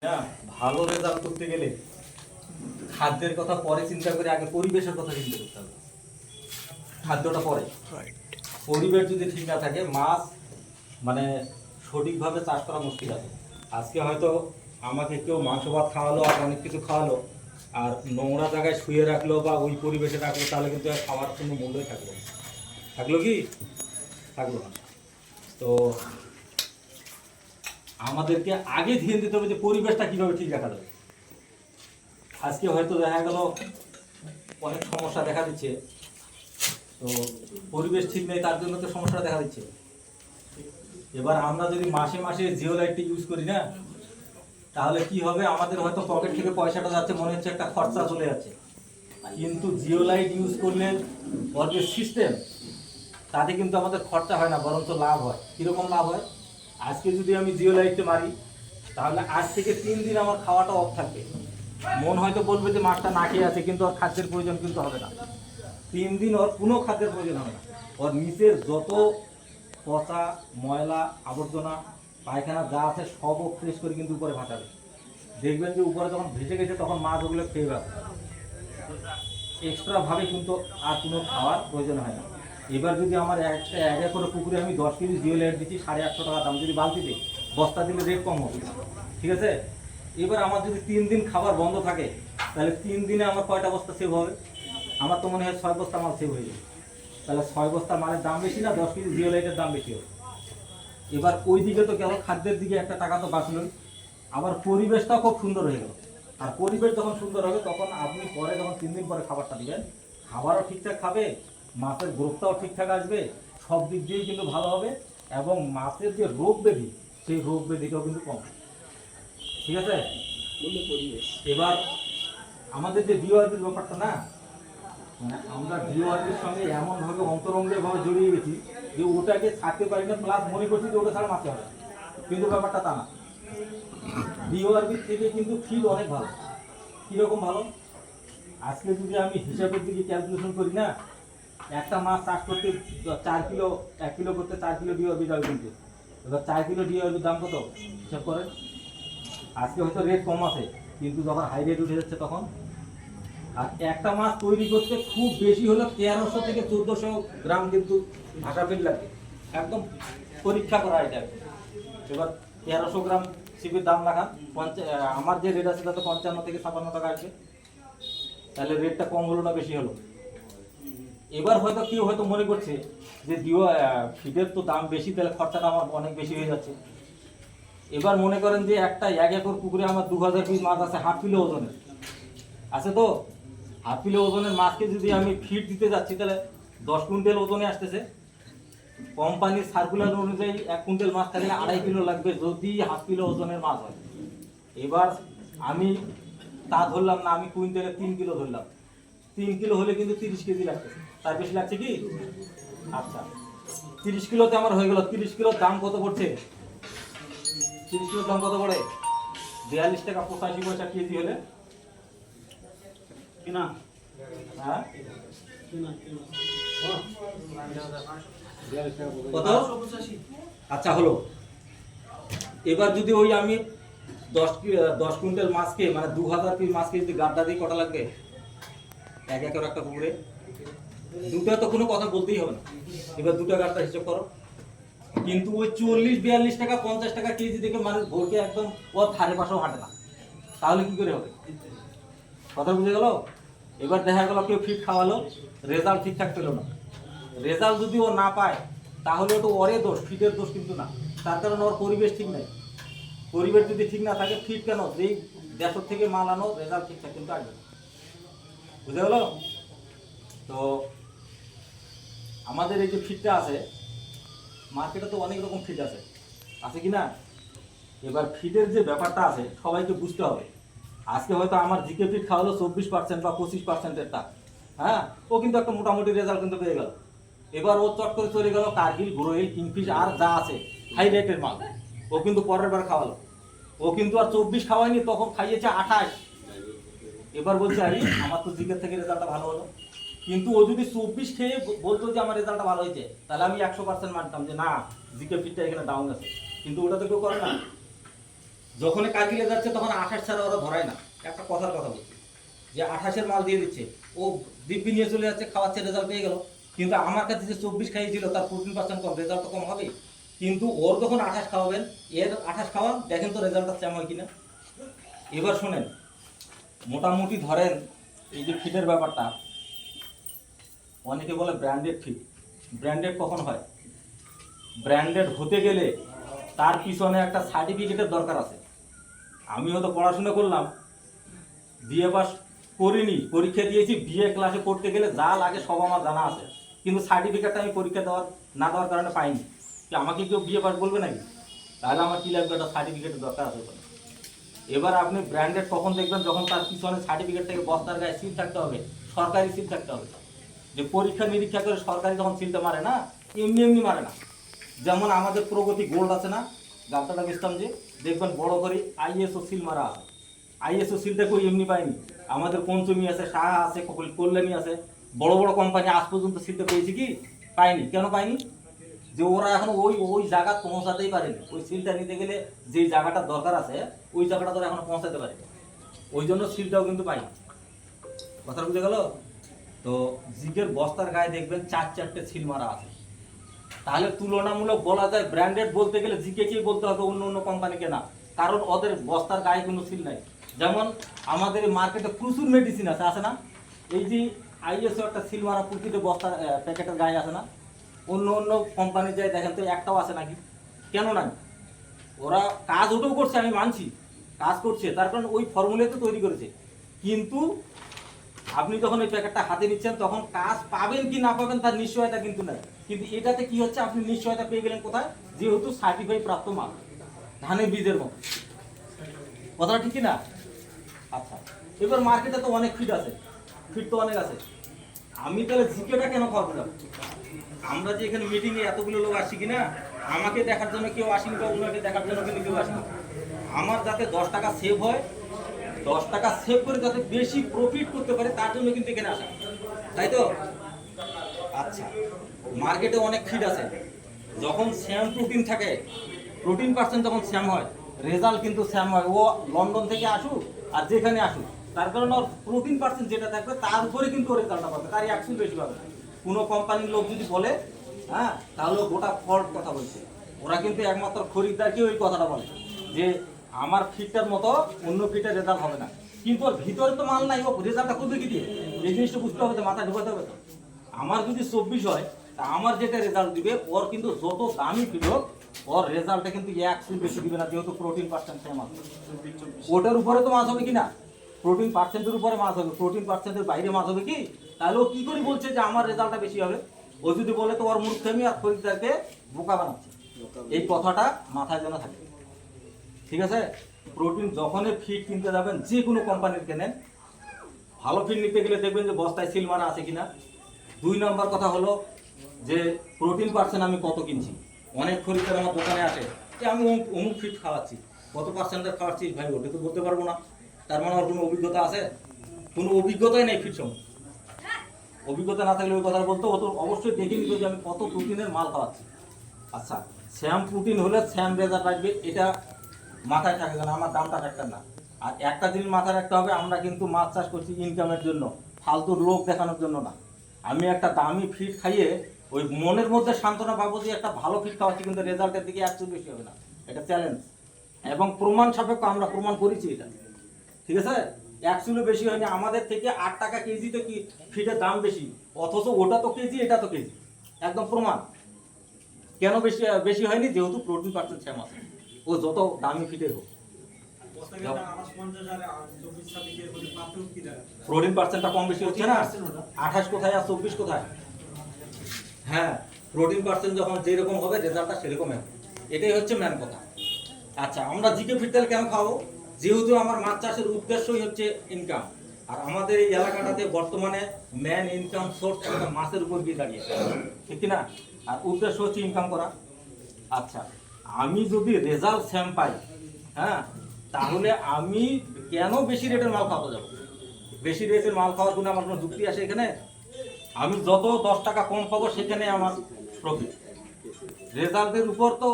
হ্যাঁ, ভালো রেজাল্ট করতে গেলে খাদ্যের কথা পরে চিন্তা করে আগে পরিবেশের কথা চিন্তা করতে হবে। খাদ্যটা পরে, পরিবেশ যদি ঠিক না থাকে মাছ মানে সঠিকভাবে চাষ করা মুশকিল আছে। আজকে হয়তো আমাকে কেউ মাংস ভাত খাওয়ালো আর অনেক কিছু খাওয়ালো, আর নোংরা জায়গায় শুয়ে রাখলো বা ওই পরিবেশে রাখলো, তাহলে কিন্তু আর খাওয়ার কোনো মূল্যই থাকলো না। থাকলো কি? থাকলো না। তো আমাদেরকে আগে ধ্যান দিতে হবে যে পরিবেশটা কীভাবে ঠিক রাখা যাবে। আজকে হয়তো দেখা গেল অনেক সমস্যা দেখা দিচ্ছে, তো পরিবেশ ঠিক নেই, তার জন্য তো সমস্যা দেখা দিচ্ছে। এবার আমরা যদি মাসে মাসে জিওলাইটটি ইউজ করি না, তাহলে কি হবে, আমাদের হয়তো পকেট থেকে পয়সাটা যাচ্ছে, মনে হচ্ছে একটা খরচা চলে যাচ্ছে, কিন্তু জিওলাইট ইউজ করলে ওর যে সিস্টেম, তাতে কিন্তু আমাদের খরচা হয় না, বরঞ্চ লাভ হয়। কীরকম লাভ হয়? আজকে যদি আমি জিওলাইটে মারি, তাহলে আজ থেকে 3 দিন আমার খাওয়াটা অফ থাকবে। মন হয়তো বলবে যে মাছটা না খেয়ে আছে, কিন্তু ওর খাদ্যের প্রয়োজন কিন্তু হবে না। 3 দিন ওর কোনো খাদ্যের প্রয়োজন হবে না। ওর নিচের যত পচা ময়লা আবর্জনা পায়খানা যা আছে সব ফ্রেশ করে কিন্তু উপরে ভাসাবে। দেখবেন যে উপরে যখন ভেসে গেছে তখন মাছ ওগুলো খেয়ে যাবে, এক্সট্রাভাবে কিন্তু আর কোনো খাওয়ার প্রয়োজন হয় না। এবার যদি আমার একটা এক একর পুকুরে আমি 10 কেজি জিওলাইট দিচ্ছি 850 টাকা দাম, যদি বালতি দিই, বস্তা দিলে রেট কম হবে, ঠিক আছে? এবার আমার যদি 3 দিন খাবার বন্ধ থাকে, তাহলে 3 দিনে আমার কয়টা বস্তা সেভ হবে? আমার তো মনে হয় 6 বস্তা মাল সেভ হয়ে যাবে। তাহলে 6 বস্তা মালের দাম বেশি না, 10 কেজি জিওলাইটের দাম বেশি হবে। এবার ওই দিকে তো গেল, খাদ্যের দিকে একটা টাকা তো বাঁচলই, আবার পরিবেশটাও খুব সুন্দর হয়ে গেল। আর পরিবেশ যখন সুন্দর হবে, তখন আপনি পরে যখন 3 দিন পরে খাবারটা দিবেন, খাবারও ঠিকঠাক খাবে, মাছের গ্রোথটাও ঠিকঠাক আসবে, সব দিক দিয়েই কিন্তু ভালো হবে, এবং মাছের যে রোগ ব্যাধি, সেই রোগ ব্যাধিটাও কিন্তু কম, ঠিক আছে? এবার আমাদের যে ডিওআরপির ব্যাপারটা না, মানে আমরা ডিওআরপির সঙ্গে এমনভাবে অন্তরঙ্গভাবে জড়িয়ে গেছি যে ওটাকে ছাড়তে পারি না, প্লাস মনে করছি যে ওটা ছাড়া মারতে হবে, কিন্তু ব্যাপারটা তা না। ডিওআরপির থেকে কিন্তু ফিড অনেক ভালো। কীরকম ভালো? আজকে যদি আমি হিসাবের দিকে ক্যালকুলেশন করি না, একটা মাছ চাষ করতে 4 কিলো, 1 কিলো করতে 4 কিলো ডিওআরপি যাবে, কিন্তু এবার 4 কিলো ডিওআরপির দাম কত হিসাব করেন। আজকে হয়তো রেট কম আছে, কিন্তু যখন হাই রেট উঠে যাচ্ছে তখন। আর একটা মাছ তৈরি করতে খুব বেশি হলো 1300 থেকে 1400 গ্রাম কিন্তু ভাষা ফিড লাগে, একদম পরীক্ষা করা এটা। এবার 1300 গ্রাম সিপির দাম লাগান, আমার যে রেট আছে তাতে 55 থেকে 56 টাকা আসবে, তাহলে রেটটা কম হলো না বেশি হলো? এবার হয়তো কেউ হয়তো মনে করছে যে ফিডের তো দাম বেশি, তাহলে খরচাটা আমার অনেক বেশি হয়ে যাচ্ছে। এবার মনে করেন যে একটা 1 একর পুকুরে আমার 2000 পিস মাছ আছে, 1/2 কিলো ওজনের আছে, তো 1/2 কিলো ওজনের মাছকে যদি আমি ফিড দিতে যাচ্ছি, তাহলে 10 কুইন্টাল ওজনে আসতেছে। কোম্পানির সার্কুলার অনুযায়ী 1 কুইন্টাল মাছ থাকলে 2.5 কিলো লাগবে, যদি 1/2 কিলো ওজনের মাছ হয়। এবার আমি তা ধরলাম না, আমি কুইন্টালে 3 কিলো ধরলাম। 3 কিলো হলে কিন্তু 30 কেজি লাগতেছে, তার বেশি লাগছে কি? আচ্ছা, 30 কিলোতে আমার হয়ে গেল। 30 কিলোর দাম কত পড়ছে? 30 কিলোর দাম কত পড়ে? 42 টাকা 85 পয়সা কেজি হলে কিনা? হ্যাঁ, কত? আচ্ছা হলো। এবার যদি ওই আমি 10 কুইন্টাল মাছকে, মানে 2000 পিস মাছকে যদি গাড্ডা দিই, কটা লাগবে 1 একর একটা পুকুরে? দুটো তো কোনো কথা বলতেই হবে না। এবার দুটো গাড্ডা হিসাব করো। কিন্তু ওই 40-42 টাকা 50 টাকা কেজি দেখে মানুষ ভোরকে একদম ওর ধারে পাশেও হাঁটে না, তাহলে কি করে হবে? কথা বুঝে গেল? এবার দেখা গেল কেউ ফিড খাওয়ালো, রেজাল্ট ঠিকঠাক পেলো না। রেজাল্ট যদি ও না পায়, তাহলে তো ওরে দোষ, ফিডের দোষ কিন্তু না। তার কারণ ওর পরিবেশ ঠিক নাই। পরিবেশ যদি ঠিক না থাকে, ফিড কেন, যেই দেশ থেকে মাল আনো, রেজাল্ট ঠিকঠাক কিন্তু আসবে। বুঝে গেল? তো আমাদের এই যে ফিডটা আছে, মার্কেটে তো অনেক রকম ফিড আছে, আছে কি না? এবার ফিডের যে ব্যাপারটা আছে সবাইকে বুঝতে হবে। আজকে হয়তো আমার জিকে ফিড খাওয়ালো 24% বা 25%-এরটা, হ্যাঁ, ও কিন্তু একটা মোটামুটি রেজাল্ট কিন্তু পেয়ে গেল। এবার ও চট করে চলে গেল কার্গিল, গ্রোয়েল, কিংফিশ আর যা আছে হাই রেটের মাল, ও কিন্তু পরের বার খাওয়ালো। ও কিন্তু আর 24 খাওয়ায়নি, তখন খাইয়েছে 28। এবার বলছে আরে আমার তো জিকের থেকে রেজাল্টটা ভালো হলো। কিন্তু ও যদি 24 খেয়ে বলতো যে আমার রেজাল্টটা ভালো হয়েছে, তাহলে আমি 100% মানতাম যে না, জিকে ফিডটা এখানে ডাউন আছে। কিন্তু ওটা তো কেউ করে না। যখনই কার্গিলে যাচ্ছে তখন 28 ছাড়া ওরা ধরায় না। একটা কথার কথা বলছি যে 28-এর মাল দিয়ে দিচ্ছে, ও দিব্যি নিয়ে চলে যাচ্ছে, খাওয়াচ্ছে, রেজাল্ট পেয়ে গেল। কিন্তু আমার কাছে যে 24 খাইয়েছিল তার 14% কম, রেজাল্ট তো কম হবে। কিন্তু ওর যখন 28 খাওয়াবেন, এর 28 খাওয়ান, দেখেন তো রেজাল্টটা সেম হয় কিনা। এবার শোনেন, মোটামুটি ধরেন এই যে ফিটের ব্যাপারটা, অনেকে বলে ব্র্যান্ডেড ফিট। ব্র্যান্ডেড কখন হয়? ব্র্যান্ডেড হতে গেলে তার পিছনে একটা সার্টিফিকেটের দরকার আছে। আমি হয়তো পড়াশোনা করলাম, বিএ পাস করিনি, পরীক্ষা দিয়েছি, বিএ ক্লাসে পড়তে গেলে যা লাগে সব আমার জানা আছে, কিন্তু সার্টিফিকেটটা আমি পরীক্ষা না দেওয়ার কারণে পাইনি। কি আমাকে কেউ বিএ পাস বলবে নাকি? তাহলে আমার কি লাগবে? একটা সার্টিফিকেটের দরকার আছে। এবার আপনি ব্র্যান্ডেড কখন দেখবেন? যখন তার পিছনে সার্টিফিকেট থেকে বস্তার গায়ে সিল থাকতে হবে, সরকারি সিল থাকতে হবে। যে পরীক্ষা নিরীক্ষা করে সরকারি যখন সিলটা মারে না, এমনি এমনি মারে না। যেমন আমাদের প্রগতি গোল্ড আছে না, গালটাটা বেচতাম, যে দেখবেন বড় করে আইএসও সিল মারা আছে। আইএসও সিলটা কই এমনি পাইনি। আমাদের পঞ্চমী আছে, সাহা আছে, কল্যাণী আছে, বড় বড় কোম্পানি আজ পর্যন্ত সিলটা পেয়েছি কি? পাইনি। কেন পাইনি? যে ওরা এখন ওই ওই জায়গা পৌঁছাতেই পারেনি। ওই সিলটা নিতে গেলে যে জায়গাটা দরকার আছে ওই জায়গাটা তো এখনো পৌঁছাতে পারেনি, ওই জন্য সিলটাও কিন্তু পাইনি। কথা বুঝে গেল তো? জিগের বস্তার গায়ে দেখবেন 4-4টে সিল মারা আছে। তাহলে তুলনামূলক বলা যায় ব্র্যান্ডেড বলতে গেলে জিকেকেই বলতে হবে, অন্য অন্য কোম্পানিকে না। কারণ ওদের বস্তার গায়ে কোনো সিল নাই। যেমন আমাদের মার্কেটে প্রচুর মেডিসিন আছে, আছে না? এই যে আইএসও একটা সিল মারা প্রতিটা বস্তার প্যাকেটের গায়ে আছে না? অন্য অন্য কোম্পানি যায় দেখেন তো একটাও আছে নাকি? কেন নাই? ওরা কাজ ওটাও করছে, আমি মানছি কাজ করছে, তার কারণ ওই ফর্মুলা তো তৈরি করেছে। কিন্তু আপনি যখন ওই প্যাকেটটা হাতে নিচ্ছেন তখন কাজ পাবেন কি না পাবেন তার নিশ্চয়তা কিন্তু নাই। কিন্তু এটাতে কি হচ্ছে, আপনি নিশ্চয়তা পেয়ে গেলেন কোথায়? যেহেতু সার্টিফাই প্রাপ্ত মাল, ধানের বীজের মতো। কথাটা ঠিক না? আচ্ছা, এবার মার্কেটে তো অনেক ফিট আছে, ফিট তো অনেক আছে। আমি তাহলে জিকেটা কেন খাওয়াতে যাবো? আমরা যে এখানে মিটিংয়ে এতগুলো লোক আসছি কিনা, আমাকে দেখার জন্য কেউ আসেনি বা ওনাকে দেখার জন্য কিন্তু কেউ আসেনি। আমার যাতে 10 টাকা সেভ হয়, 10 টাকা সেভ করে যাতে বেশি প্রফিট করতে পারে, তার জন্য কিন্তু এখানে আসা, তাই তো? আচ্ছা, মার্কেটে অনেক ফিড আছে, যখন স্যাম প্রোটিন থাকে, প্রোটিন পার্সেন্ট যখন স্যাম হয়, রেজাল্ট কিন্তু স্যাম হয়। ও লন্ডন থেকে আসুক আর যেখানে আসুক, তার কারণে ওর প্রোটিন পার্সেন্ট যেটা থাকবে তার উপরে কিন্তু রেজাল্টটা পাবে, তার অ্যাকচুয়ালি বেশি পাবে। কোনো কোম্পানির লোক যদি বলে হ্যাঁ, তাহলে গোটা ফল্ট কথা বলছে। ওরা কিন্তু একমাত্র খরিদ্দারকে ওই কথাটা বলে যে আমার ফিটটার মতো অন্য ফিটের রেজাল্ট হবে না। কিন্তু ওর ভিতরে তো মাল নাই, ও রেজাল্টটা করবে কি দিয়ে? এই জিনিসটা বুঝতে হবে, তো মাথায় ঢোকাতে হবে তো। আমার যদি 24 হয়, তা আমার যেটা রেজাল্ট দিবে, ওর কিন্তু যত দামি ফিট হোক, ওর রেজাল্টটা কিন্তু 1 বেশি দিবে না, যেহেতু প্রোটিন পার্সেন্ট সেম আছে। ওটার উপরে তো মাছ হবে কি না? প্রোটিন পার্সেন্টের উপরে মাছ হবে, প্রোটিন পার্সেন্টের বাইরে মাছ হবে কি? তাহলে ও কি করে বলছে যে আমার রেজাল্টটা বেশি হবে? ও যদি বলে তো ওর মূর্খেমি আর খরিদ্দারকে বোকা বানাচ্ছে। এই কথাটা মাথায় যেন থাকে, ঠিক আছে? প্রোটিন যখনই ফিট কিনতে যাবেন, যে কোনো কোম্পানির কেনেন, ভালো ফিট নিতে গেলে দেখবেন যে বস্তায় সিল মারা আছে কিনা। 2 নম্বর কথা হলো যে প্রোটিন পার্সেন্ট আমি কত কিনছি। অনেক খরিদ্দার আমার দোকানে আসে যে আমি অমুক ফিট খাওয়াচ্ছি, কত পার্সেন্টের খাওয়াচ্ছি, ভাই ওটা তো বলতে পারবো না। তার মানে ওর কোনো অভিজ্ঞতা আছে? কোনো অভিজ্ঞতাই নেই ফিট সম্বন্ধে। অভিজ্ঞতা না থাকলে ওই কথা বলতো, ও তো অবশ্যই দেখে নিত যে আমি কত প্রোটিনের মাল খাওয়াচ্ছি। আচ্ছা, স্যাম প্রোটিন হলে স্যাম রেজাল্ট আসবে, এটা মাথায় থাকে না, আমার দামটা ফ্যাক্টর না। আর একটা জিনিস মাথায় রাখতে হবে, আমরা কিন্তু মাছ চাষ করছি ইনকামের জন্য, ফালতু লোক দেখানোর জন্য না। আমি একটা দামি ফিট খাইয়ে ওই মনের মধ্যে সান্ত্বনা পাবো যে একটা ভালো ফিট খাওয়াচ্ছি, কিন্তু রেজাল্টের দিকে একটু বেশি হবে না। এটা চ্যালেঞ্জ এবং প্রমাণ সাপেক্ষ, আমরা প্রমাণ করেছি এটা, ঠিক আছে? 1 বেশি হয়নি, আমাদের থেকে 8 টাকা কেজিতে কি ফিটের দাম বেশি, অথচ ওটা তো কেজি এটা তো কেজি, একদম প্রমাণ। কেন বেশি বেশি হয়নি? যেহেতু প্রোটিন পার্সেন্ট সেম আছে, ও যত দামি ফিটের হোক। প্রোটিন পার্সেন্টটা কম বেশি হচ্ছে না? 28 কোথায় আর 24 কোথায়? হ্যাঁ, প্রোটিন পার্সেন্ট যখন যেরকম হবে রেজাল্টটা সেরকম হবে, এটাই হচ্ছে মেন কথা। আচ্ছা, আমরা জিকে ফিট তাহলে কেন খাবো? যেহেতু আমার মাছ চাষের উদ্দেশ্যই হচ্ছে ইনকাম, আর আমাদের এই এলাকাটাতে বর্তমানে মেন ইনকাম সোর্স একটা মাছের উপর গিয়ে দাঁড়িয়েছে, ঠিক কিনা? আর উদ্দেশ্য হচ্ছে ইনকাম করা। আচ্ছা, আমি যদি রেজাল্ট সেম পাই, হ্যাঁ, তাহলে আমি কেন বেশি রেটের মাল খাওয়াতে যাবো? বেশি রেটের মাল খাওয়ার জন্য আমার কোনো যুক্তি আসে এখানে? আমি যত 10 টাকা কম পাবো সেখানে আমার প্রফিট। রেজাল্টের উপর তো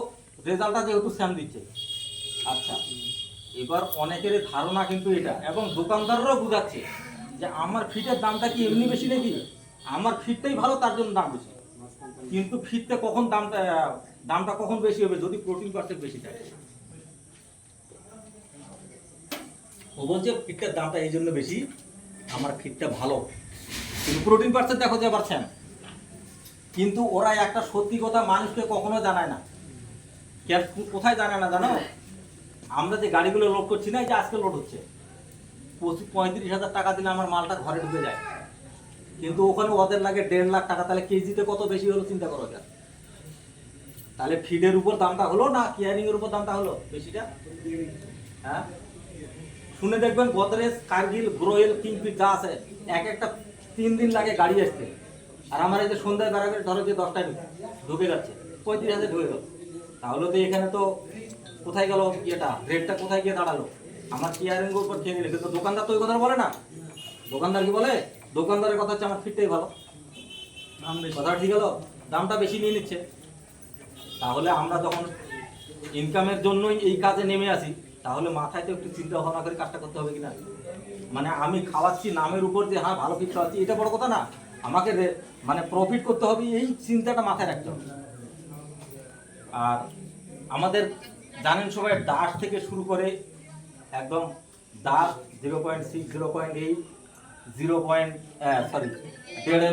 রেজাল্টটা যেহেতু সেম দিচ্ছে। আচ্ছা, এবার অনেকের ধারণা কিন্তু এটা, এবং দোকানদাররাও বুঝাচ্ছে যে আমার ফিটের দামটা কি এমনি বেশি নাকি, আমার ফিটটাই ভালো তার জন্য দাম বেশি। কিন্তু ফিটটা কখন দামটা কখন বেশি হবে, যদি প্রোটিন পার্সেন্ট বেশি থাকে। ও বলছে ফিটটার দামটা এই জন্য বেশি, আমার ফিটটা ভালো, কিন্তু প্রোটিন পার্সেন্ট দেখো যে আবার স্যাম। কিন্তু ওরা একটা সত্যি কথা মানুষকে কখনো জানায় না। কোথায় জানায় না জানো? আমরা যে গাড়িগুলো লোড করছি না, এই যে আজকে লোড হচ্ছে, 35,000 টাকা দিলে আমার মালটা ঘরে ঢুকে যায়, কিন্তু ওখানে ওদের লাগে 1.5 লাখ টাকা। তাহলে কেজিতে কত বেশি হলো চিন্তা করো। তাহলে ফিডের উপর দামটা হলো না কেয়ারিং এর উপর দামটা হলো বেশিটা? হ্যাঁ, শুনে দেখবেন গোদরেজ, কার্গিল, গ্রোয়েল, কিংফিট যা আছে, এক একটা 3 দিন লাগে গাড়ি আসতে। আর আমার এই যে সন্ধ্যায় বেড়াবে, ধরো যে 10টায় ঢুকে যাচ্ছে, 35,000 ঢুকে গেল। তাহলে তো এখানে তো কোথায় গেল ইয়েটা, রেটটা কোথায় গিয়ে দাঁড়ালো? আমার কেয়ারিং এর উপর খেয়ে নিলে। কিন্তু দোকানদার তো ওই কথা বলে না। দোকানদার কি বলে? দোকানদারের কথা হচ্ছে আমার ফিটটাই ভালো, কথা ঠিক হলো, দামটা বেশি নিয়ে নিচ্ছে। তাহলে আমরা যখন ইনকামের জন্যই এই কাজে নেমে আসি, তাহলে মাথায় তো একটু চিন্তা ভাবনা করে কাজটা করতে হবে কিনা। মানে আমি খাওয়াচ্ছি নামের উপর যে হ্যাঁ ভালো ফিট খাওয়াচ্ছি, এটা বড় কথা না, আমাকে মানে প্রফিট করতে হবে, এই চিন্তাটা মাথায় রাখতে হবে। আর আমাদের জানেন সবাই, দাস থেকে শুরু করে একদম Das 0.6, 0.8, 1.5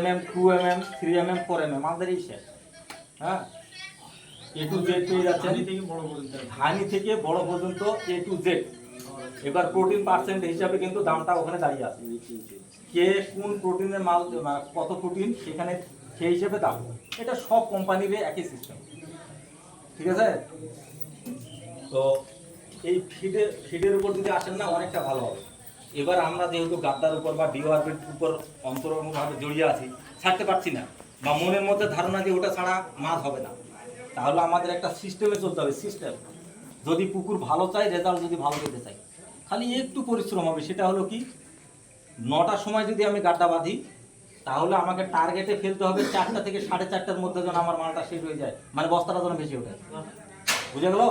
mm, 2 mm, 3 mm, 4 mm আমাদের এই শেষ। হ্যাঁ, A to Z পেয়ে যাচ্ছেন, ধানি থেকে বড় পর্যন্ত A to Z। এবার প্রোটিন পার্সেন্ট হিসাবে কিন্তু দামটা ওখানে দাঁড়িয়ে আছে, কে কোন প্রোটিনের মাল, কত প্রোটিন সেখানে সেই হিসেবে দাম। এটা সব কোম্পানির একই সিস্টেম, ঠিক আছে? তো এই ফিডের উপর যদি আসেন না, অনেকটা ভালো হবে। এবার আমরা যেহেতু গাদ্দার উপর বা ডিওয়ার্বের উপর অন্তরঙ্গভাবে জড়িয়ে আছি, ছাড়তে পারছি না, বা মনের মধ্যে ধারণা যে ওটা ছাড়া মাছ হবে না, তাহলে আমাদের একটা সিস্টেমে চলতে হবে। সিস্টেম, যদি পুকুর ভালো চাই, রেজাল্ট যদি ভালো পেতে চাই, খালি একটু পরিশ্রম হবে। সেটা হলো কি, 9টার সময় যদি আমি গাড্ডা বাঁধি, তাহলে আমাকে টার্গেটে ফেলতে হবে 4টা থেকে 4:30টার মধ্যে যেন আমার মালটা শেষ হয়ে যায়, মানে বস্তাটা যেন বেশি ওঠে। বুঝে গেল?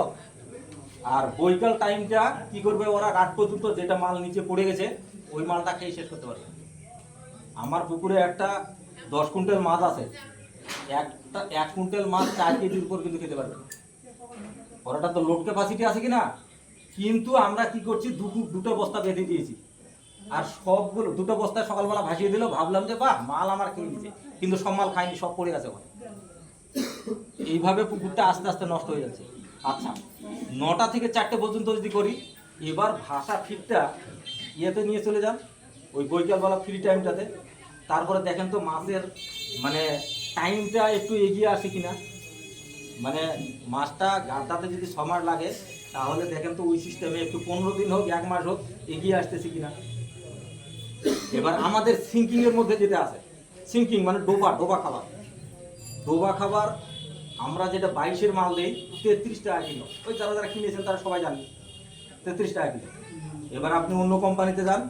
আর বৈকাল টাইমটা কি করবে ওরা, রাত পর্যন্ত যেটা মাল নিচে পড়ে গেছে ওই মালটা খেয়ে শেষ করতে পারবে। আমার পুকুরে একটা 10 কুইন্টাল মাছ আছে, 1 কুইন্টাল মাছ 4 কেজির উপর কিন্তু খেতে পারবে। ওরাটা তো লোড ক্যাপাসিটি আছে কিনা, কিন্তু আমরা কি করছি, দুটো বস্তা বেঁধে দিয়েছি, আর সবগুলো 2টো বস্তায় সকালবেলা ভাসিয়ে দিল, ভাবলাম যে বাহ মাল আমার খেয়ে দিচ্ছে, কিন্তু সব মাল খায়নি, সব পড়ে গেছে ওখানে। এইভাবে পুকুরটা আস্তে আস্তে নষ্ট হয়ে যাচ্ছে। আচ্ছা, 9টা থেকে 4টে পর্যন্ত যদি করি, এবার ভাষা ফিটটা ইয়েতে নিয়ে চলে যান, ওই বৈকালবেলা ফ্রি টাইমটাতে। তারপরে দেখেন তো মাছের মানে টাইমটা একটু এগিয়ে আসে কিনা। মানে মাছটা গাড্ডাতে যদি 6 মাস লাগে, তাহলে দেখেন তো ওই সিস্টেমে একটু 15 দিন হোক, 1 মাস হোক, এগিয়ে আসতেছে কিনা। এবার আমাদের সিঙ্কিং এর মধ্যে যেটা আছে, সিঙ্কিং মানে ডোবা খাবার আমরা যেটা 22-এর মাল দেই 33 টাকা কিলো। ওই যারা কিনেছেন তারা সবাই জানেন 33 টাকা কিলো। এবার আপনি অন্য কোম্পানিতে যান,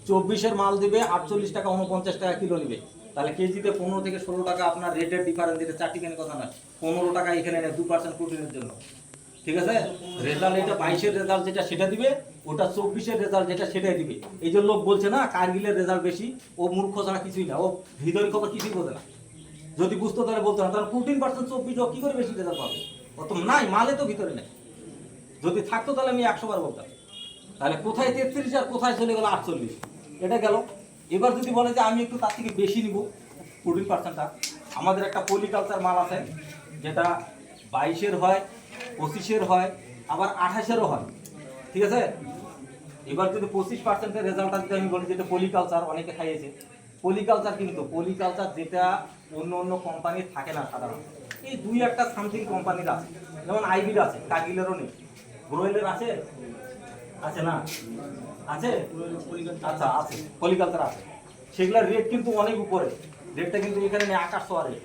24-এর মাল দিবে 48 টাকা, 49 টাকা কিলো নেবে। তাহলে কেজিতে 15 থেকে 16 টাকা আপনার রেটের ডিফারেন্স দিতে, 4টি কেন কথা নয়, 15 টাকা এখানে নেয় 2% প্রোটিনের জন্য, ঠিক আছে? রেজাল্ট এটা 22-এর রেজাল্ট যেটা সেটা দিবে, ওটা 24-এর রেজাল্ট যেটা সেটাই দিবে। এই যে লোক বলছে না কার্গিলের রেজাল্ট বেশি, ও মূর্খ ছাড়া কিছুই না, ও হৃদয় খবর কিছুই বোঝে না। যদি বুঝতো তাহলে বলতো না, তাহলে 14% 24 কি করে বেশি রেজাল্ট পাবে? অত নাই, মালে তো ভিতরে নেই। যদি থাকতো তাহলে আমি 100 বার বলতাম। তাহলে কোথায় 33 আর কোথায় চলে গেল 48, এটা গেল। এবার যদি বলে যে আমি একটু তার থেকে বেশি নিব 14%টা, আমাদের একটা পলিকালচার মাল আছে যেটা 22-এর হয়, 25-এর হয়, আবার 28-এরও হয়, ঠিক আছে? এবার যদি 25%-এর রেজাল্টটা যদি আমি বলি, যেটা পলিকালচার অনেকে খাইয়েছে, পলিকালচার কিন্তু পলিকালচার যেটা অন্য কোম্পানির থাকে না সাধারণত, এই 2-1টা সামথিং কোম্পানির আছে, যেমন আইবির আছে, কার্গিলেরও নেই, গ্রোয়েলের আছে, আছে না? আছে, আচ্ছা আছে, পলিকালচার আছে। সেগুলোর রেট কিন্তু অনেক উপরে, রেটটা কিন্তু এখানে নেই, আকাশ ছোঁয়া রেট।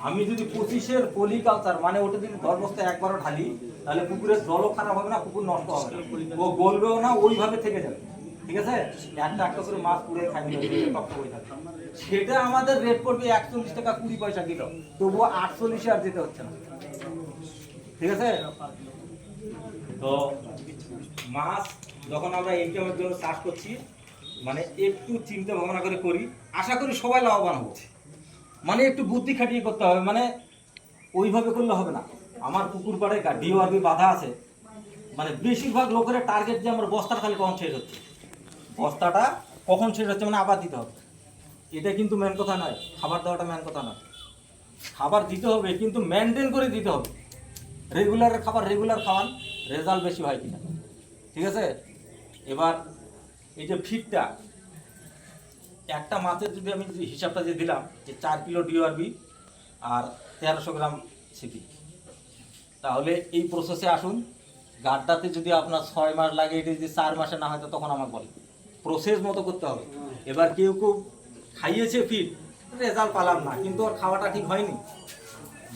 আমি যদি 25-এর পলিকালচার মানে ওটা যদি 10 বস্তায় একবারও ঢালি, তাহলে পুকুরের জলও খারাপ হবে না, পুকুর নষ্ট হবে না, ও গলবেও না, ওইভাবে থেকে যাবে, ঠিক আছে? একটা করে মাছ পুড়ে খাই টক হয়ে থাকে। সেটা আমাদের রেট পড়বে 41 টাকা 20 পয়সা কিলো, তবুও 48-এ আর যেতে হচ্ছে না, ঠিক আছে? তো মাছ যখন আমরা ইনকামের জন্য চাষ করছি, মানে একটু চিন্তা ভাবনা করে করি, আশা করি সবাই লাভবান হবো। মানে একটু বুদ্ধি খাটিয়ে করতে হবে, মানে ওইভাবে করলে হবে না। আমার পুকুর পাড়ে ডিওআরবি বাধা আছে, মানে বেশিরভাগ লোকের টার্গেট যে আমার বস্তাটা খালি কখন শেষ হচ্ছে, বস্তাটা কখন শেষ হচ্ছে, মানে আবার দিতে হবে। এটা কিন্তু মেন কথা নয়, খাবার দেওয়াটা মেন কথা নয়। খাবার দিতে হবে কিন্তু মেনটেন করে দিতে হবে। রেগুলার খাবার রেগুলার খাওয়ান, রেজাল্ট বেশি হয় কিনা, ঠিক আছে। এবার এই যে ফিডটা, একটা মাছের যদি আমি হিসাবটা যে দিলাম যে 4 কিলো ডিওআরবি আর 1300 গ্রাম সিপি, তাহলে এই প্রসেসে আসুন। গাড্ডাতে যদি আপনার 6 মাস লাগে, এটা যদি 4 মাসে না হয় তো তখন আমাকে বলে প্রসেস মতো করতে হবে। এবার কেউ কেউ খাইয়েছে ফিড, রেজাল্ট পালাম না, কিন্তু ওর খাওয়াটা ঠিক হয়নি।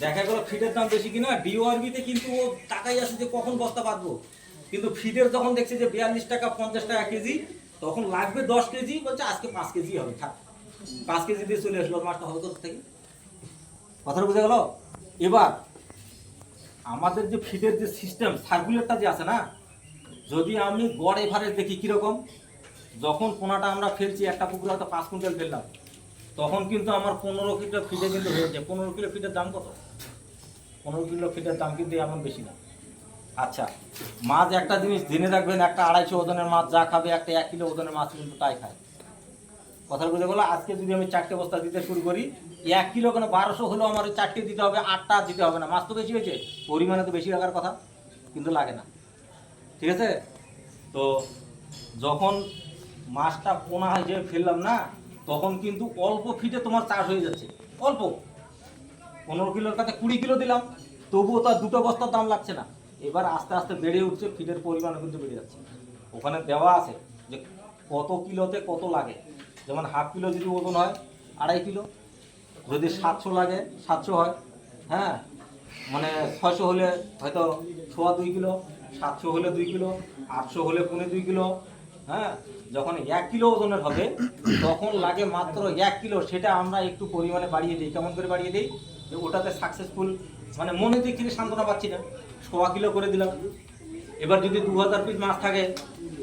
দেখা গেল ফিডের দাম বেশি কিনা, ডিওআরবিতে কিন্তু ও টাকাই আছে যে কখন বস্তা বাঁধবো, কিন্তু ফিডের যখন দেখছে যে 42 টাকা 50 টাকা কেজি, তখন লাগবে 10 কেজি, বলছে আজকে 5 কেজি হবে, থাক 5 কেজি দিয়ে চলে আসলো, মাছটা হবে কোথা থেকে? কথাটা বুঝে গেল? এবার আমাদের যে ফিডের যে সিস্টেম সার্কুলেটটা যে আছে না, যদি আমি গড় এভারেজ দেখি কীরকম, যখন পোনাটা আমরা ফেলছি, একটা পুকুরে হয়তো 5 কুইন্টাল ফেললাম, তখন কিন্তু আমার 15 কিলো ফিডে কিন্তু হয়েছে। 15 কিলো ফিডের দাম কত? 15 কিলো ফিডের দাম কিন্তু এমন বেশি না। আচ্ছা, মাছ একটা জিনিস জেনে রাখবেন, একটা 250 ওজনের মাছ যা খাবে, একটা 1 কিলো ওজনের মাছ কিন্তু তাই খায়। কথা বুঝে গেলো? আজকে যদি আমি 4টে বস্তা দিতে শুরু করি, 1 কিলো কেন 1200 হলেও আমার ওই 4টে দিতে হবে, 8টা দিতে হবে না। মাছ তো বেশি হয়েছে, পরিমাণে তো বেশি লাগার কথা, কিন্তু লাগে না, ঠিক আছে। তো যখন মাছটা পোনা হিসেবে ফেললাম না, তখন কিন্তু অল্প ফিটে তোমার চাষ হয়ে যাচ্ছে। অল্প 15 কিলোর কাছে 20 কিলো দিলাম, তবুও তার 2টো বস্তার দাম লাগছে না। এবার আস্তে আস্তে বেড়ে উঠছে, ফিটের পরিমাণও কিন্তু বেড়ে যাচ্ছে। ওখানে দেওয়া আছে যে কত কিলোতে কত লাগে। যেমন হাফ কিলো যদি ওজন হয় 2.5 কিলো, যদি 700 লাগে 700 হয়, হ্যাঁ, মানে 600 হলে হয়তো 2.25 কিলো, 700 হলে 2 কিলো, 800 হলে 2.25 কিলো, হ্যাঁ। যখন 1 কিলো ওজনের হবে তখন লাগে মাত্র 1 কিলো। সেটা আমরা একটু পরিমাণে বাড়িয়ে দিই। কেমন করে বাড়িয়ে দিই? যে ওটাতে সাকসেসফুল, মানে মনে দিক থেকে সান্ত্বনা পাচ্ছি না, 1.25 কিলো করে দিলাম। এবার যদি 2000 পিস মাছ থাকে,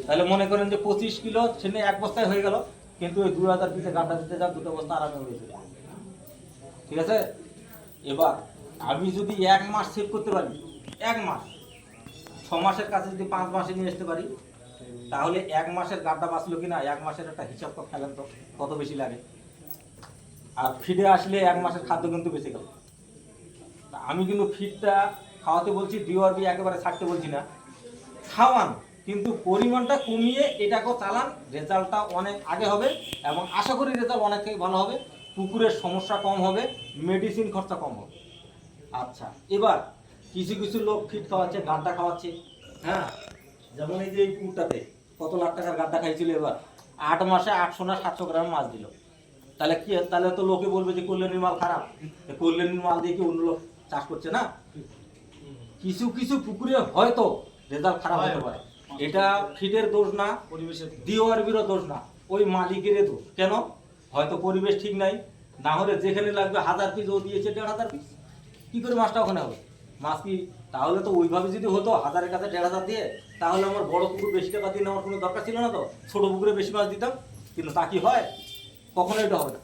তাহলে মনে করেন যে 25 কিলো সেখানে 1 বস্তায় হয়ে গেল, কিন্তু ওই 2000 পিসে গাড্ডা দিতে যান 2টো বস্তা আরামে হয়ে যাবে, ঠিক আছে। এবার আমি যদি 1 মাস সেভ করতে পারি, 1 মাস, 6 মাসের কাছে যদি 5 মাসে নিয়ে আসতে পারি, তাহলে 1 মাসের গাড্ডা বাঁচলো কিনা, 1 মাসের একটা হিসাব করে ফেলেন তো কত বেশি লাগে। আর ফিডে আসলে 1 মাসের খাদ্য কিন্তু বেঁচে গেল। আমি কিন্তু ফিডটা খাওয়াতে বলছি, ডিওআরবি একেবারে ছাড়তে বলছি না, খাওয়ান, কিন্তু পরিমাণটা কমিয়ে এটাকেও চালান। রেজাল্টটা অনেক আগে হবে এবং আশা করি রেজাল্ট অনেক ভালো হবে, পুকুরের সমস্যা কম হবে, মেডিসিন খরচা কম হবে। আচ্ছা, এবার কিছু কিছু লোক ফিড খাওয়াচ্ছে, গাড্ডা খাওয়াচ্ছে, হ্যাঁ। যেমন এই যে এই পুকুরটাতে কত লাখ টাকার গাড্ডা খাইছিল, এবার 8 মাসে 800 না 700 গ্রাম মাছ দিল। তাহলে কি, তাহলে তো লোকে বলবে যে কল্যাণীর মাল খারাপ, কল্যাণীর মাল দিয়ে কি অন্য লোক চাষ করছে না? কিছু কিছু পুকুরে হয়তো রেজাল্ট খারাপ হতে পারে, এটা ফিডের দোষ না, পরিবেশের ডিওআরবিরও দোষ না, ওই মালিকের দোষ। কেন? হয়তো পরিবেশ ঠিক নাই, না হলে যেখানে লাগবে 1000 পিস ও দিয়েছে 1500 পিস, কি করে মাছটা ওখানে হবে? মাছ কি তাহলে তো ওইভাবে যদি হতো 1000-এর কাছে 1500 দিয়ে, তাহলে আমার বড় পুকুর বেশি টাকা দিয়ে নেওয়ার কোনো দরকার ছিল না, তো ছোট পুকুরে বেশি মাছ দিতাম। কিন্তু তা কি হয়? কখনো এটা হবে না।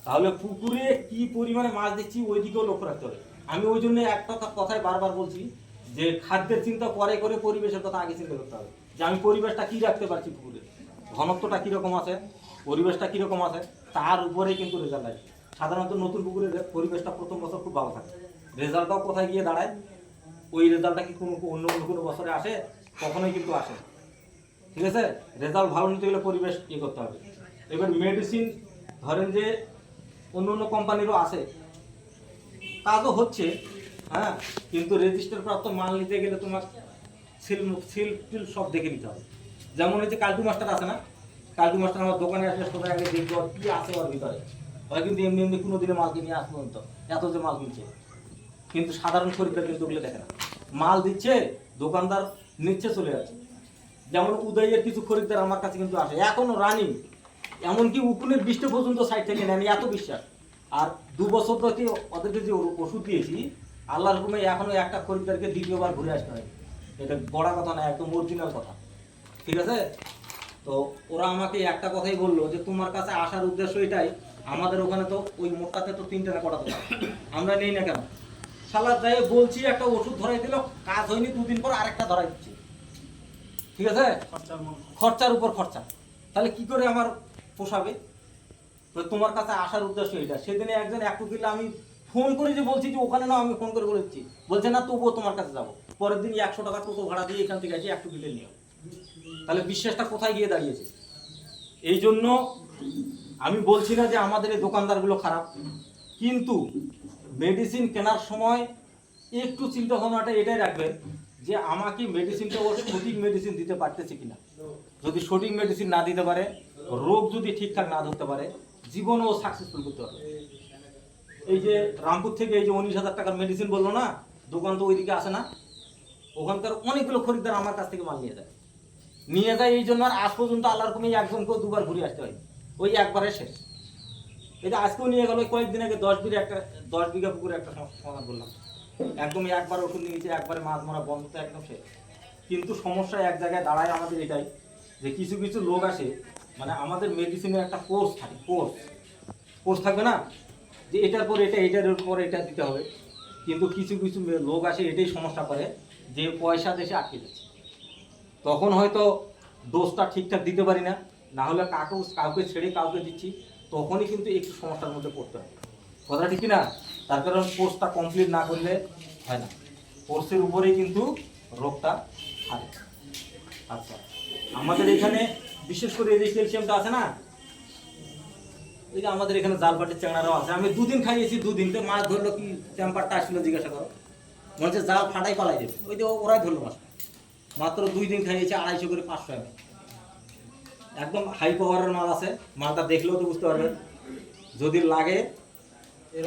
তাহলে পুকুরে কি পরিমাণে মাছ দিচ্ছি ওই দিকেও লক্ষ্য রাখতে হবে। আমি ওই জন্য একটা কথাই বারবার বলছি যে খাদ্যের চিন্তা পরে করে পরিবেশের কথা আগে চিন্তা করতে হবে, যে আমি পরিবেশটা কি রাখতে পারছি, পুকুরে ঘনত্বটা কীরকম আছে, পরিবেশটা কীরকম আছে, তার উপরেই কিন্তু রেজাল্ট আসবে। সাধারণত নতুন পুকুরের পরিবেশটা প্রথম বছর খুব ভালো থাকে, রেজাল্টটাও কোথায় গিয়ে দাঁড়ায়, ওই রেজাল্টটা কি অন্য কোনো বছরে আসে? কখনোই কিন্তু আসে, ঠিক আছে। রেজাল্ট ভালো নিতে গেলে পরিবেশ ইয়ে করতে হবে। এবার মেডিসিন ধরেন যে অন্য অন্য কোম্পানিরও আছে, কাজও হচ্ছে, হ্যাঁ, কিন্তু রেজিস্টার প্রাপ্ত মাল নিতে গেলে তোমার সিল সব দেখে নিতে হবে। যেমন এই যে কাল্টু মাস্টার আছে না, কাল্টু মাস্টার আমার দোকানে আসলে সবাই আগে দেখবো কি আছে ওর ভিতরে। হয় কিন্তু এমনি এমনি কোনো দিনে মাল কিনে আসবো তো, এত যে মাল কিনছে, কিন্তু সাধারণ খরিদ্দার কিন্তু ওগুলো দেখে না। মাল দিচ্ছে, দোকানদার নিচ্ছে, চলে যাচ্ছে। যেমন উদয়ের কিছু খরিদ্দার আমার কাছে কিন্তু আসে এখনো রানিং, এমনকি উকুনের 20টা পর্যন্ত সাইড থেকে নেন, এত বিশ্বাস। আর 2 বছর ধরে ওদেরকে যে ওষুধ দিয়েছি, আল্লাহর হুকুমে এখনো একটা খরিদ্দারকে দ্বিতীয়বার ঘুরে আসতে হয়। এটা বড় কথা না, একদম অরিজিনাল কথা। ঠিক আছে? তো ওরা আমাকে একটা কথাই বললো যে তোমার কাছে আসার উদ্দেশ্য এটাই, আমাদের ওখানে তো ওই মোটটাতে তো 3টা না কটা দোকান, আমরা নেই না কেন? শালা যাই বলছি একটা ওষুধ ধরাই দিল, কাজ হয়নি, 2 দিন পর আরেকটা ধরাই দিচ্ছি। ঠিক আছে? খরচার উপর খরচা, তাহলে কি করে আমার পোষাবে? তো তোমার কাছে আসার উদ্দেশ্য এটা। সেদিনে একজন একটু কিলো আমি ফোন করে যে বলছি যে ওখানে না, আমি ফোন করে বলেছি, বলছে না তবুও তোমার কাছে যাবো। পরের দিন 100 টাকা টোটো ভাড়া দিয়ে এখান থেকে আসি একটু কিলো নিয়ে। তাহলে বিশ্বাসটা কোথায় গিয়ে দাঁড়িয়েছে? এই জন্য আমি বলছি না যে আমাদের এই দোকানদারগুলো খারাপ, কিন্তু মেডিসিন কেনার সময় একটু চিন্তা ভাবনাটা এটাই রাখবেন যে আমাকে মেডিসিনটা ওর সঠিক মেডিসিন দিতে পারতেছে কিনা। যদি সঠিক মেডিসিন না দিতে পারে, রোগ যদি ঠিকঠাক না ধরতে পারে, জীবনও সাকসেসফুল করতে পারবে। এই যে রামপুর থেকে এই যে 19,000 টাকার মেডিসিন বললো না, দোকান তো ওইদিকে আসে না, ওখানকার অনেকগুলো খরিদ্দার আমার কাছ থেকে মাল নিয়ে যায় এই জন্য। আর আজ পর্যন্ত আল্লাহর কোনো একজনকেও 2বার ঘুরে আসতে হয়, ওই একবারে শেষ। এটা আজকেও নিয়ে গেল, কয়েকদিন আগে 10 বিঘা পুকুরে একটা সমাধান করলাম, একদম একবার ওষুধ নিয়েছে, একবারে মাছ মারা বন্ধ, তো একদম শেষ। কিন্তু সমস্যা এক জায়গায় দাঁড়ায় আমাদের এটাই, যে কিছু কিছু লোক আসে, মানে আমাদের মেডিসিনের একটা কোর্স থাকে, কোর্স থাকবে না যে এটার পর এটা, এটার পর এটা দিতে হবে। কিন্তু কিছু কিছু লোক আসে এটাই সমস্যা করে যে পয়সা দেশে আটকে যাচ্ছে, তখন হয়তো ডোজটা ঠিকঠাক দিতে পারি না, না হলে কাউকে ছেড়ে কাউকে দিচ্ছি, তখনই কিন্তু একটু সমস্যার মধ্যে পড়তে হয়। কথা ঠিক না? তার কারণ কোর্সটা কমপ্লিট না করলে হয় না, কোর্সের উপরেই কিন্তু রোগটা থাকে। আচ্ছা, আমাদের এখানে বিশেষ করে এই যে ক্যালসিয়ামটা আছে না, এই যে আমাদের এখানে জালপাটির চ্যাংড়ারাও আছে, আমি 2 দিন খাইয়েছি, 2 দিন তো মাছ ধরলো কি টেম্পারটা আসলো জিজ্ঞাসা করো, মনে হচ্ছে জাল ফাটাই পালাই দেবে, ওই যে ওরাই ধরলো মাছ। মাত্র 2 দিন খাইয়েছে 250 করে 500 এমএল, একদম হাই পাওয়ারের মাল আছে। মালটা দেখলেও তো বুঝতে পারবেন, যদি লাগে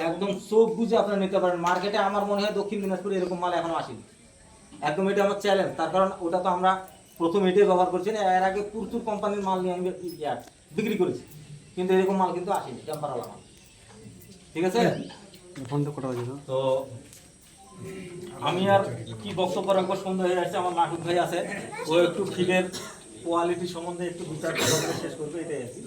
একদম চোখ বুঝে আপনারা নিতে পারেন। মার্কেটে আমার মনে হয় দক্ষিণ দিনাজপুরে এরকম মাল এখনো আসেনি, একদম এটা আমার চ্যালেঞ্জ। তার কারণ ওটা তো আমরা প্রথম এটাই ব্যবহার করছি না, এর আগে প্রচুর কোম্পানির মাল নিয়ে আমি বিক্রি করেছি, কিন্তু এরকম মাল কিন্তু আসেনি, টেম্পারওয়ালা মাল। ঠিক আছে? তো আমি আর কি বক্তব্য রাখবো, সন্ধ্যা হয়ে যাচ্ছে, আমার নাটক ভাই আছে, ও একটু ফিলের কোয়ালিটি সম্বন্ধে একটু বিচার শেষ করবে, এটাই আর কি।